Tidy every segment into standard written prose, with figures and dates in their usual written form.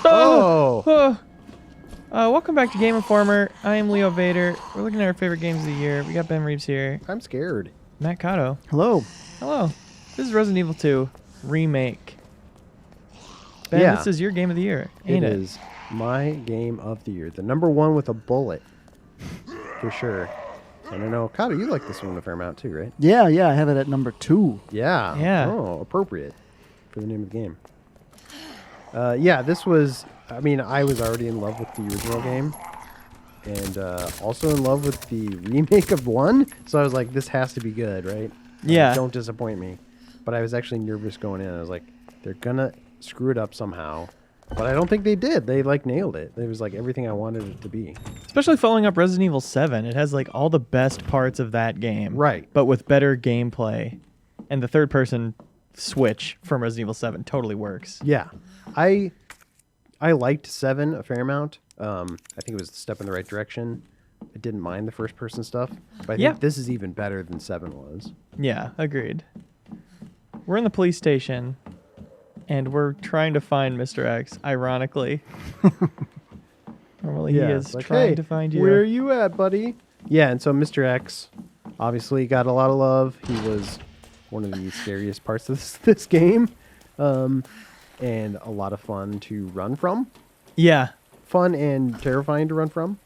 Oh! Welcome back to Game Informer. I am Leo Vader. We're looking at our favorite games of the year. We got Ben Reeves here. I'm scared. Matt Kato. Hello. Hello. This is Resident Evil 2 Remake. Ben, Yeah. this is your game of the year, ain't it? It is my game of the year. The number one with a bullet. For sure. And I know, Kato, you like this one a fair amount too, right? Yeah, I have it at number 2. Yeah. Yeah. Oh, appropriate for the name of the game. Yeah, this was... I mean, I was already in love with the original game. And also in love with the remake of 1. So I was like, this has to be good, right? Yeah. Don't disappoint me. But I was actually nervous going in. I was like, they're going to screw it up somehow. But I don't think they did. They, like, nailed it. It was, like, everything I wanted it to be. Especially following up Resident Evil 7. It has, like, all the best parts of that game. Right. But with better gameplay. And the third-person switch from Resident Evil 7 totally works. Yeah. I liked 7 a fair amount. I think it was a step in the right direction. I didn't mind the first-person stuff. But I think this is even better than 7 was. Yeah, agreed. We're in the police station, and we're trying to find Mr. X, ironically. Normally he is like, trying hey, to find you. Where are you at, buddy? Yeah, and so Mr. X obviously got a lot of love. He was one of the scariest parts of this game. And a lot of fun to run from. Yeah. Fun and terrifying to run from.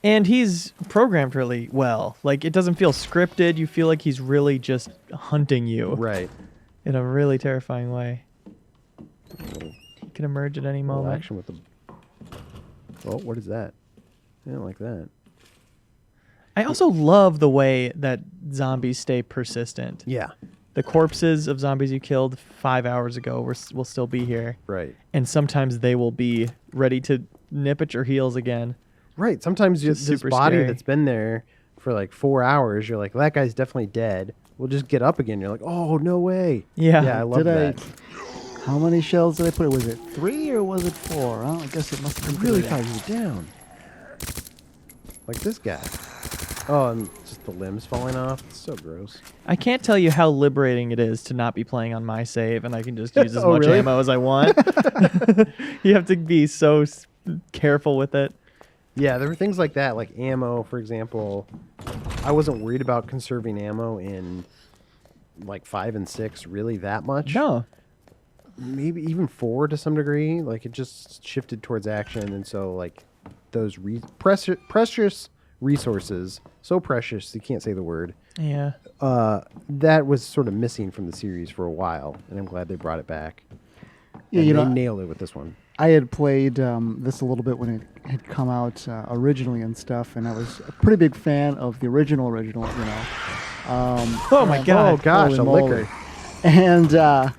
And he's programmed really well. Like, it doesn't feel scripted. You feel like he's really just hunting you. Right. In a really terrifying way. Little He can emerge at any moment. action with the... Oh, what is that? I don't like that. I also love the way that zombies stay persistent. Yeah. The corpses of zombies you killed 5 hours ago will still be here. Right. And sometimes they will be ready to nip at your heels again. Right. Sometimes Just this super body scary. that's been there for like 4 hours, you're like, well, that guy's definitely dead. We'll just get up again. You're like, oh, no way. Yeah. Yeah, I love that. How many shells did I put? Was it 3 or was it 4? Well, I guess it must have I been really 3. thought you were down. Like this guy. Oh, and just the limbs falling off. It's so gross. I can't tell you how liberating it is to not be playing on my save and I can just use as Oh, much really? ammo as I want. You have to be so careful with it. Yeah, there were things like that, like ammo, for example. I wasn't worried about conserving ammo in like 5 and 6 really that much. No. Maybe even 4 to some degree. Like it just shifted towards action, and so like those precious resources, so precious you can't say the word. Yeah. That was sort of missing from the series for a while, and I'm glad they brought it back. Yeah, And you they know, nailed it with this one. I had played this a little bit when it had come out originally and stuff, and I was a pretty big fan of the original, you know. Oh my God. Oh gosh, Holy a moly. liquor. And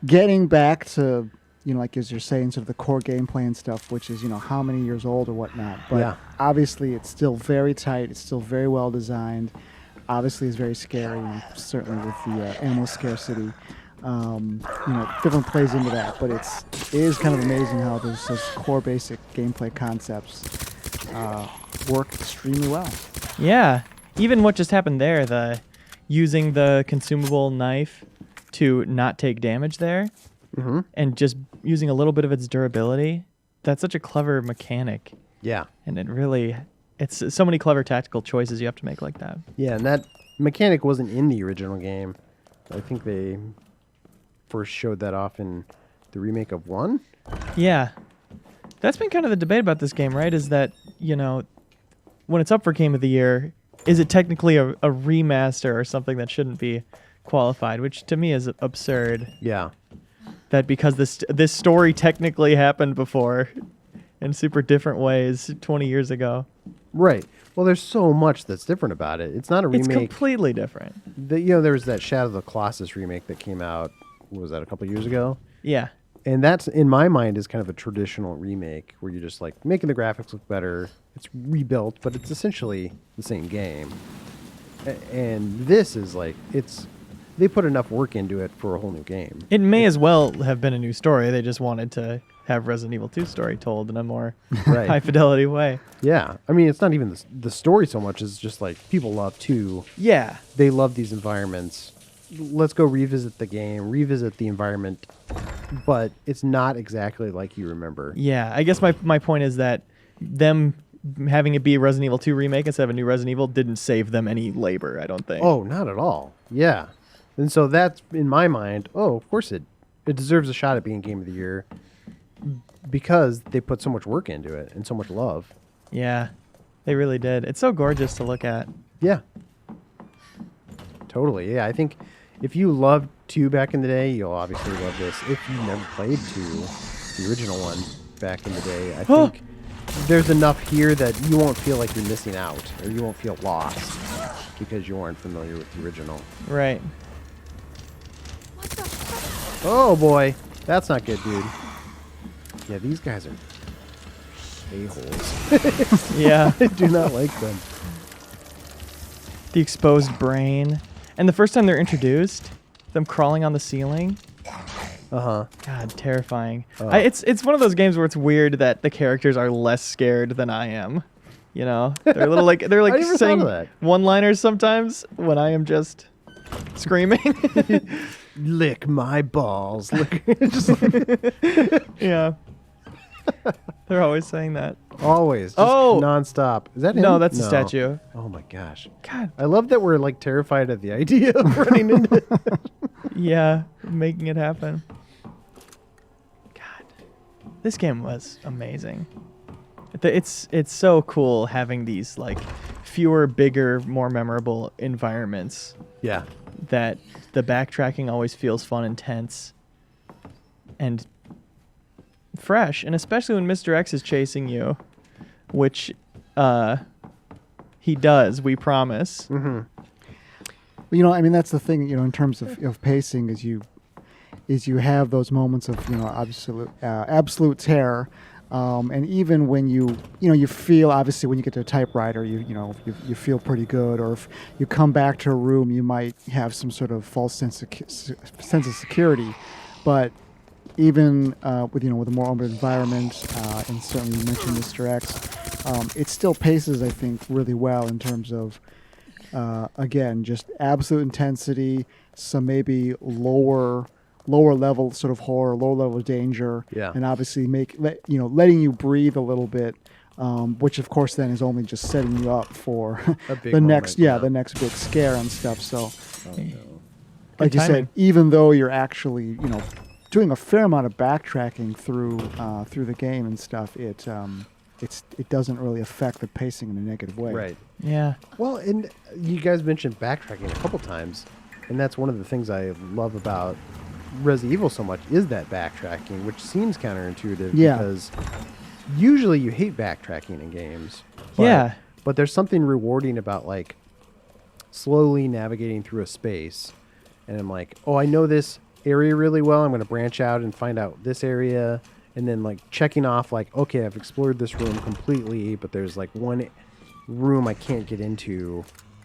getting back to, you know, like as you're saying, sort of the core gameplay and stuff, which is, you know, how many years old or whatnot. But Yeah. obviously it's still very tight. It's still very well designed. Obviously it's very scary, certainly with the ammo scarcity. You know, different plays into that, but it is kind of amazing how those core basic gameplay concepts work extremely well. Yeah. Even what just happened there, the using the consumable knife to not take damage there Mm-hmm. and just using a little bit of its durability, that's such a clever mechanic. Yeah. And it really, it's so many clever tactical choices you have to make like that. Yeah, and that mechanic wasn't in the original game. I think they first showed that off in the remake of 1. Yeah. That's been kind of the debate about this game, right? Is that, you know, when it's up for Game of the Year, is it technically a remaster or something that shouldn't be qualified, which to me is absurd. Yeah. That because this story technically happened before in super different ways 20 years ago. Right. Well, there's so much that's different about it. It's not a It's remake. completely different. You know, there was that Shadow of the Colossus remake that came out, what was that, a couple years ago? Yeah. And that's, in my mind, is kind of a traditional remake where you're just like making the graphics look better. It's rebuilt, but it's essentially the same game. And this is like, they put enough work into it for a whole new game. It may as well have been a new story. They just wanted to have Resident Evil 2 story told in a more Right. high fidelity way. Yeah. I mean, it's not even the story so much as just like people love 2. Yeah. They love these environments. Let's go revisit the game, revisit the environment but it's not exactly like you remember. Yeah, I guess my point is that them having it be a Resident Evil 2 remake instead of a new Resident Evil didn't save them any labor, I don't think. Oh, not at all. Yeah. And so that's, in my mind, of course it deserves a shot at being Game of the Year because they put so much work into it and so much love. Yeah, they really did. It's so gorgeous to look at. Yeah. Totally. Yeah, I think if you loved 2 back in the day, you'll obviously love this. If you never played 2, the original one back in the day, I think there's enough here that you won't feel like you're missing out or you won't feel lost because you weren't familiar with the original. Right. Oh boy, that's not good, dude. Yeah, these guys are a-holes. Yeah. I do not like them. The exposed brain. And the first time they're introduced, them crawling on the ceiling. Uh-huh. God, terrifying. Oh. It's one of those games where it's weird that the characters are less scared than I am. You know, they're a little like they're I like never saying thought of that. one-liners sometimes when I am just screaming. Lick my balls. Lick. Just Yeah. They're always saying that. always. Just Oh! nonstop. Is that him? No, that's a statue. Oh my gosh. God. I love that we're like terrified at the idea of running into it. Yeah, making it happen. God. This game was amazing. It's so cool having these like fewer, bigger, more memorable environments Yeah. that the backtracking always feels fun and tense and fresh, and especially when Mr. X is chasing you, which he does, we promise. Mm-hmm. You know, I mean, that's the thing. You know, in terms of pacing, is you have those moments of absolute terror, and even when you feel, obviously when you get to a typewriter, you feel pretty good, or if you come back to a room, you might have some sort of false sense of security, but even with a more open environment, and certainly you mentioned Mr. X, it still paces, I think, really well in terms of, again, just absolute intensity, some maybe lower level sort of horror, lower level danger, Yeah. and obviously letting you breathe a little bit, which of course then is only just setting you up for A big the next moment, yeah. the next big scare and stuff. So, Oh, no. like you timing. said, even though you're actually doing a fair amount of backtracking through the game and stuff, it doesn't really affect the pacing in a negative way. Right. Yeah. Well, and you guys mentioned backtracking a couple times, and that's one of the things I love about Resident Evil so much is that backtracking, which seems counterintuitive Yeah. because usually you hate backtracking in games. Yeah. But there's something rewarding about like slowly navigating through a space, and I'm like, oh, I know this area really well. I'm going to branch out and find out this area, and then like checking off like, okay, I've explored this room completely, but there's like one room I can't get into,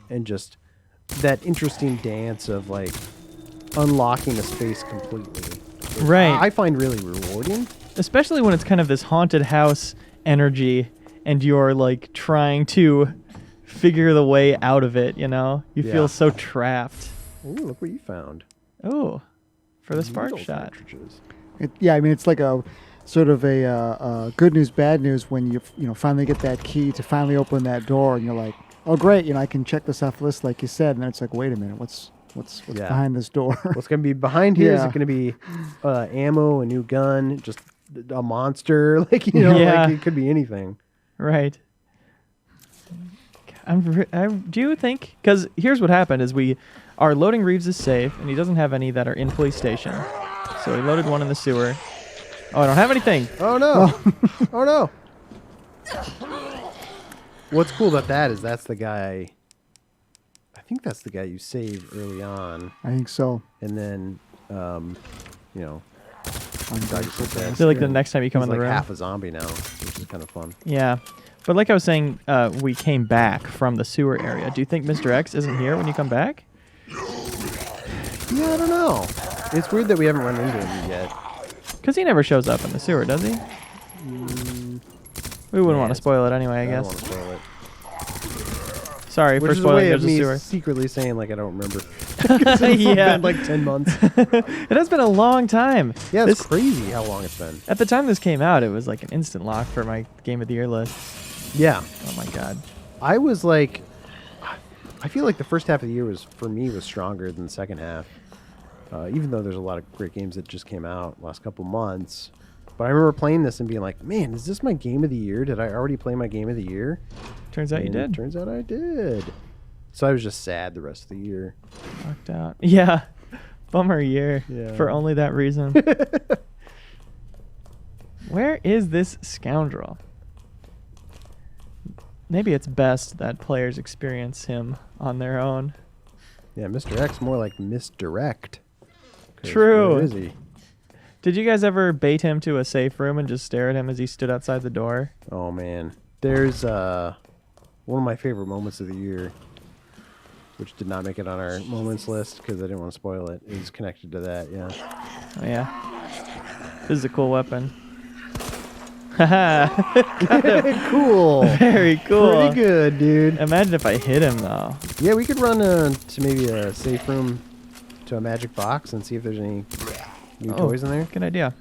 and just that interesting dance of like unlocking a space completely. Right. I find really rewarding. Especially when it's kind of this haunted house energy and you're like trying to figure the way out of it, you know? You Yeah. feel so trapped. Ooh, look what you found. Oh, for the spark Needle shot. cartridges. I mean, it's like a sort of a good news, bad news when you finally get that key to finally open that door, and you're like, oh great, I can check this off the list like you said, and then it's like, wait a minute, what's Yeah. behind this door? What's going to be behind here? Is Yeah. it going to be ammo, a new gun, just a monster? Like, Yeah. like it could be anything. Right. Do you think? Because here's what happened: is we are loading Reeves' safe, and he doesn't have any that are in police station. So he loaded one in the sewer. Oh, I don't have anything. Oh no! Oh no! What's cool about that is that's the guy. I think that's the guy you save early on, I think so. and then, you know, I'm Dog so is the best. I feel like the next time you come he's in the like room. half a zombie now, which is kind of fun. Yeah. But like I was saying, we came back from the sewer area. Do you think Mr. X isn't here when you come back? Yeah, I don't know. It's weird that we haven't run into him yet. Because he never shows up in the sewer, does he? We wouldn't want to spoil it anyway, I I don't guess. want to spoil it. Sorry Which for is a spoiling. way of There's a me sewer. secretly saying like I don't remember. Yeah. It's been like 10 months. It has been a long time. Yeah, it's This, crazy how long it's been. at the time this came out, it was like an instant lock for my Game of the Year list. Yeah. Oh my god. I was like, I feel like the first half of the year was stronger than the second half. Even though there's a lot of great games that just came out last couple months. But I remember playing this and being like, man, is this my game of the year? Did I already play my game of the year? Turns out you did. Turns out I did. So I was just sad the rest of the year. Locked out. Yeah. Bummer year. Yeah. For only that reason. Where is this scoundrel? Maybe it's best that players experience him on their own. Yeah, Mr. X more like misdirect. 'Cause True. Where is he? Did you guys ever bait him to a safe room and just stare at him as he stood outside the door? Oh man, there's one of my favorite moments of the year, which did not make it on our moments list because I didn't want to spoil it. Is connected to that. Yeah. Oh yeah. This is a cool weapon. Haha. Cool. Very cool. Pretty good, dude. Imagine if I hit him though. Yeah, we could run to maybe a safe room to a magic box and see if there's any new toys in there. Good idea.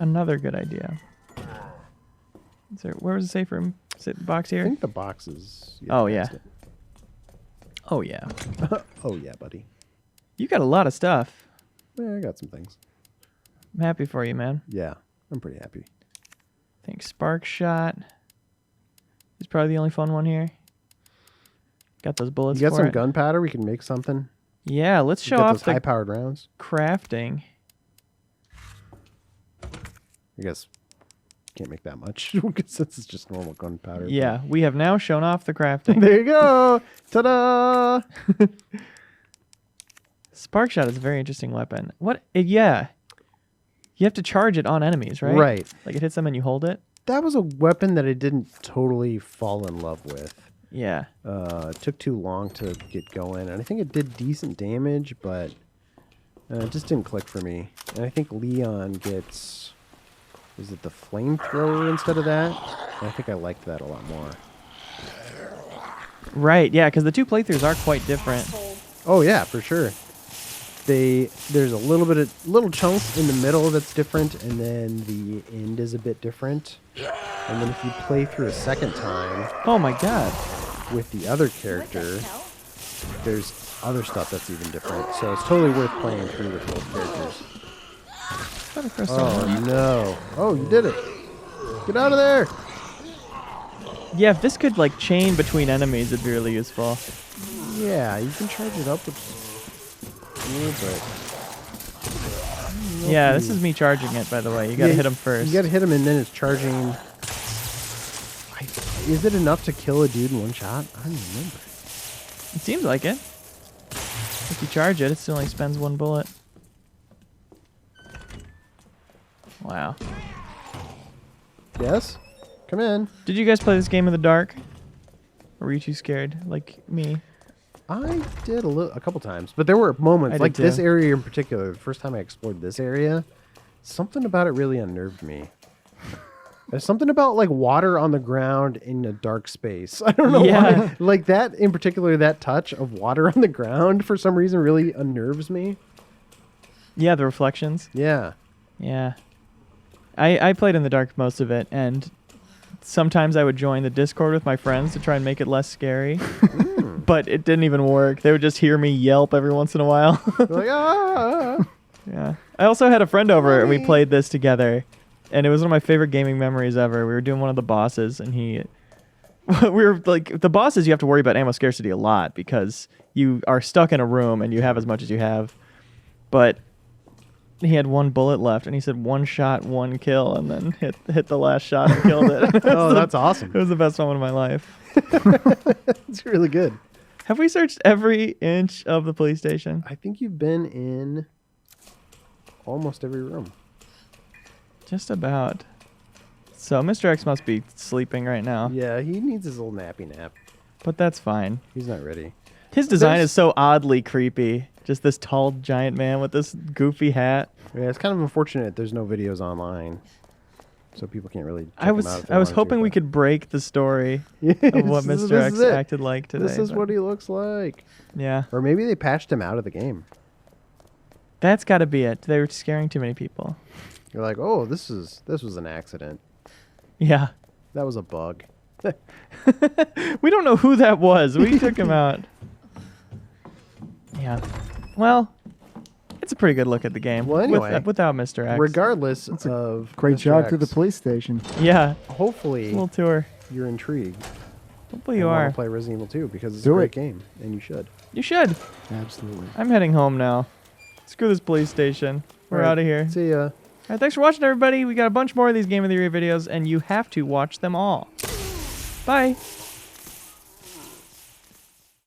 Another good idea. Is there, where was the safe room? Box I here? think the box is. Oh, yeah. past Oh yeah. it. Oh yeah, buddy. You got a lot of stuff. Yeah, I got some things. I'm happy for you, man. Yeah, I'm pretty happy. I think Spark Shot is probably the only fun one here. Got those bullets You got for some it. gunpowder? We can make something. Yeah, let's You show got off those the high-powered rounds. crafting. I guess can't make that much since it's just normal gunpowder. but- Yeah, we have now shown off the crafting. There you go. Ta-da! Spark Shot is a very interesting weapon. Yeah. You have to charge it on enemies, right? Right. Like it hits them and you hold it? That was a weapon that I didn't totally fall in love with. Yeah. It took too long to get going, and I think it did decent damage, but it just didn't click for me. And I think Leon gets, is it the flamethrower instead of that? And I think I liked that a lot more. Right, yeah, because the two playthroughs are quite different. Oh yeah, for sure. There's a little chunks in the middle that's different, and then the end is a bit different. And then if you play through a second time Oh my god. with the other character, there's other stuff that's even different. So it's totally worth playing through with both characters. Gotta press Oh on. no! Oh, you did it! Get out of there! Yeah, if this could like chain between enemies, it'd be really useful. Yeah, you can charge it up with a little bit. Yeah, this is me charging it, by the way. You gotta hit him first. You gotta hit him, and then it's charging. Is it enough to kill a dude in one shot? I don't remember. It seems like it. If you charge it, it still only spends one bullet. Wow. Yes? Come in. Did you guys play this game in the dark? Or were you too scared, like me? I did a couple times, but there were moments, I did like this too. area in particular, the first time I explored this area, something about it really unnerved me. There's something about like water on the ground in a dark space. I don't know Yeah. why. Like that in particular, that touch of water on the ground for some reason really unnerves me. Yeah, the reflections. Yeah. Yeah. I played in the dark most of it, and sometimes I would join the Discord with my friends to try and make it less scary. But it didn't even work. They would just hear me yelp every once in a while. Like, ah. Yeah. I also had a friend over and we played this together. And it was one of my favorite gaming memories ever. We were doing one of the bosses and we were like, the bosses, you have to worry about ammo scarcity a lot because you are stuck in a room and you have as much as you have. But he had one bullet left and he said one shot, one kill, and then hit the last shot and killed it. Oh, that's awesome. It was the best moment of my life. It's really good. Have we searched every inch of the police station? I think you've been in almost every room. Just about. So Mr. X must be sleeping right now, Yeah, he needs his little nappy nap. but that's fine. He's not ready. His design There's- is so oddly creepy. Just this tall giant man with this goofy hat. Yeah, it's kind of unfortunate there's no videos online. so people can't really. Check I was him out if they I was wanted hoping to, we but- could break the story Yeah, of what this Mr. is X it. acted like today. This is but- what he looks like. Yeah, Or maybe they patched him out of the game. that's got to be it. They were scaring too many people. You're like, oh, this was an accident. Yeah, That was a bug. we don't know who that was. We took him out. Yeah, well, it's a pretty good look at the game. Well, anyway, without Mr. X. Regardless of Great Mr. job through the X, police station. Yeah, Hopefully, little tour. you're intrigued. Hopefully and you wanna are. play Resident Evil 2 because it's Do a great it. game, and you should. You should. Absolutely. I'm heading home now. Screw this police station. We're All right, out of here. See ya. All right, thanks for watching, everybody. We got a bunch more of these Game of the Year videos, and you have to watch them all. Bye.